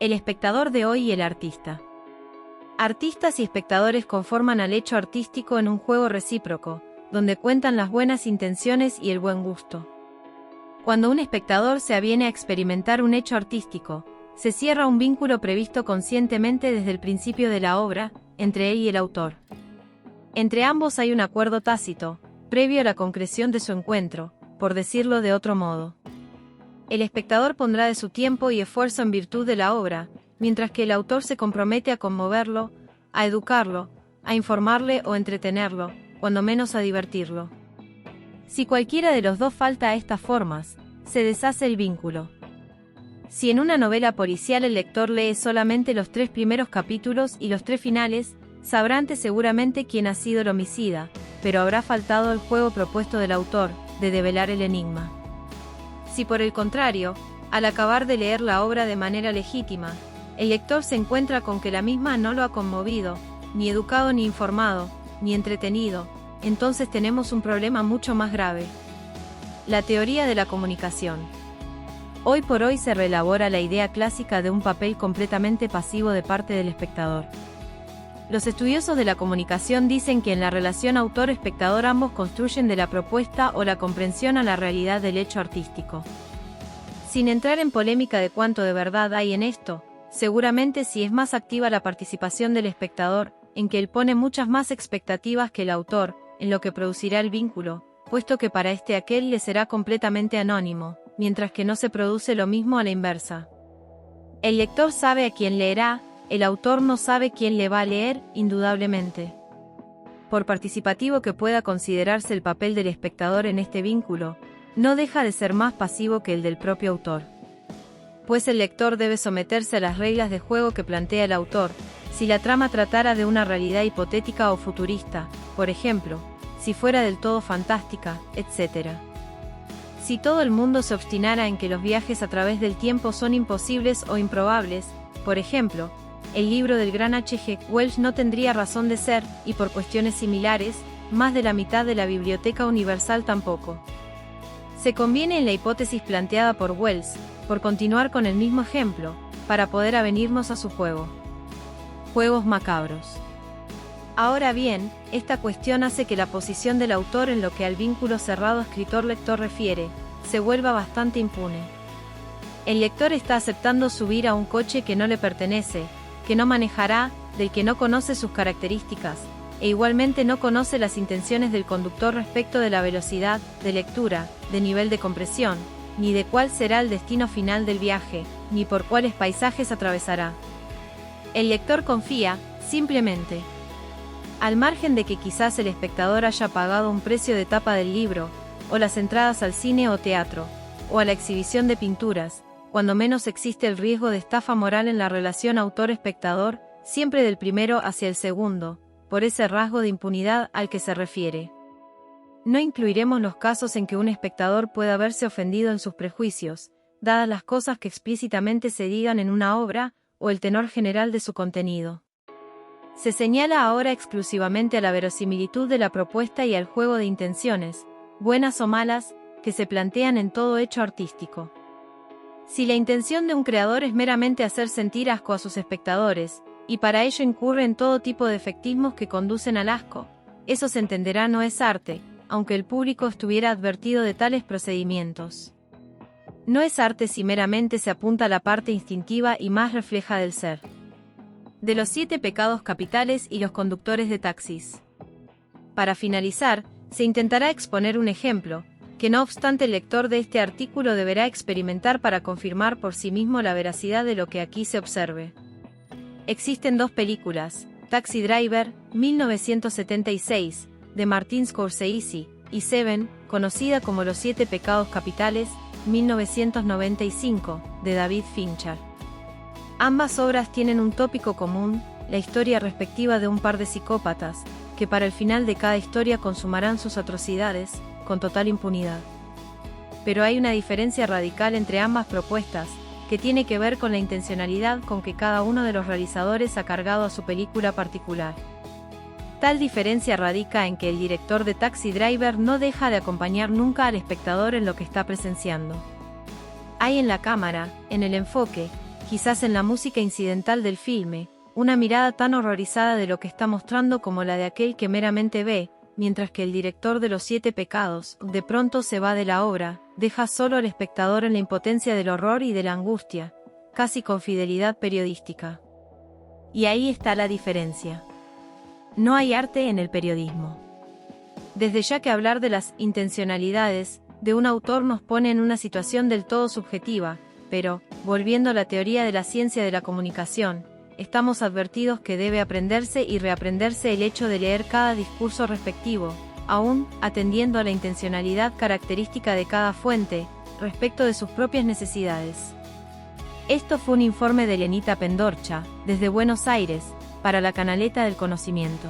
El espectador de hoy y el artista. Artistas y espectadores conforman al hecho artístico en un juego recíproco, donde cuentan las buenas intenciones y el buen gusto. Cuando un espectador se aviene a experimentar un hecho artístico, se cierra un vínculo previsto conscientemente desde el principio de la obra, entre él y el autor. Entre ambos hay un acuerdo tácito, previo a la concreción de su encuentro, por decirlo de otro modo. El espectador pondrá de su tiempo y esfuerzo en virtud de la obra, mientras que el autor se compromete a conmoverlo, a educarlo, a informarle o entretenerlo, cuando menos a divertirlo. Si cualquiera de los dos falta a estas formas, se deshace el vínculo. Si en una novela policial el lector lee solamente los 3 primeros capítulos y los 3 finales, sabrá antes seguramente quién ha sido el homicida, pero habrá faltado el juego propuesto del autor, de develar el enigma. Si por el contrario, al acabar de leer la obra de manera legítima, el lector se encuentra con que la misma no lo ha conmovido, ni educado ni informado, ni entretenido, entonces tenemos un problema mucho más grave. La teoría de la comunicación. Hoy por hoy se reelabora la idea clásica de un papel completamente pasivo de parte del espectador. Los estudiosos de la comunicación dicen que en la relación autor-espectador ambos construyen de la propuesta o la comprensión a la realidad del hecho artístico. Sin entrar en polémica de cuánto de verdad hay en esto, seguramente sí es más activa la participación del espectador, en que él pone muchas más expectativas que el autor, en lo que producirá el vínculo, puesto que para aquel le será completamente anónimo, mientras que no se produce lo mismo a la inversa. El lector sabe a quién leerá, el autor no sabe quién le va a leer, indudablemente. Por participativo que pueda considerarse el papel del espectador en este vínculo, no deja de ser más pasivo que el del propio autor. Pues el lector debe someterse a las reglas de juego que plantea el autor, si la trama tratara de una realidad hipotética o futurista, por ejemplo, si fuera del todo fantástica, etc. Si todo el mundo se obstinara en que los viajes a través del tiempo son imposibles o improbables, por ejemplo, el libro del gran H.G. Wells no tendría razón de ser, y por cuestiones similares, más de la mitad de la Biblioteca Universal tampoco. Se conviene en la hipótesis planteada por Wells, por continuar con el mismo ejemplo, para poder avenirnos a su juego. Juegos macabros. Ahora bien, esta cuestión hace que la posición del autor en lo que al vínculo cerrado escritor-lector refiere, se vuelva bastante impune. El lector está aceptando subir a un coche que no le pertenece, que no manejará, del que no conoce sus características, e igualmente no conoce las intenciones del conductor respecto de la velocidad, de lectura, de nivel de compresión, ni de cuál será el destino final del viaje, ni por cuáles paisajes atravesará. El lector confía, simplemente. Al margen de que quizás el espectador haya pagado un precio de tapa del libro, o las entradas al cine o teatro, o a la exhibición de pinturas, cuando menos existe el riesgo de estafa moral en la relación autor-espectador, siempre del primero hacia el segundo, por ese rasgo de impunidad al que se refiere. No incluiremos los casos en que un espectador pueda verse ofendido en sus prejuicios, dadas las cosas que explícitamente se digan en una obra, o el tenor general de su contenido. Se señala ahora exclusivamente a la verosimilitud de la propuesta y al juego de intenciones, buenas o malas, que se plantean en todo hecho artístico. Si la intención de un creador es meramente hacer sentir asco a sus espectadores, y para ello incurre en todo tipo de efectismos que conducen al asco, eso se entenderá no es arte, aunque el público estuviera advertido de tales procedimientos. No es arte si meramente se apunta a la parte instintiva y más refleja del ser. De los 7 pecados capitales y los conductores de taxis. Para finalizar, se intentará exponer un ejemplo, que no obstante el lector de este artículo deberá experimentar para confirmar por sí mismo la veracidad de lo que aquí se observe. Existen 2 películas, Taxi Driver, 1976, de Martin Scorsese, y Seven, conocida como Los 7 pecados capitales, 1995, de David Fincher. Ambas obras tienen un tópico común, la historia respectiva de un par de psicópatas, que para el final de cada historia consumarán sus atrocidades, con total impunidad. Pero hay una diferencia radical entre ambas propuestas, que tiene que ver con la intencionalidad con que cada uno de los realizadores ha cargado a su película particular. Tal diferencia radica en que el director de Taxi Driver no deja de acompañar nunca al espectador en lo que está presenciando. Hay en la cámara, en el enfoque, quizás en la música incidental del filme, una mirada tan horrorizada de lo que está mostrando como la de aquel que meramente ve, mientras que el director de Los 7 pecados, de pronto se va de la obra, deja solo al espectador en la impotencia del horror y de la angustia, casi con fidelidad periodística. Y ahí está la diferencia. No hay arte en el periodismo. Desde ya que hablar de las intencionalidades de un autor nos pone en una situación del todo subjetiva, pero, volviendo a la teoría de la ciencia de la comunicación, estamos advertidos que debe aprenderse y reaprenderse el hecho de leer cada discurso respectivo, aún atendiendo a la intencionalidad característica de cada fuente, respecto de sus propias necesidades. Esto fue un informe de Lenita Pendorcha, desde Buenos Aires, para la Canaleta del Conocimiento.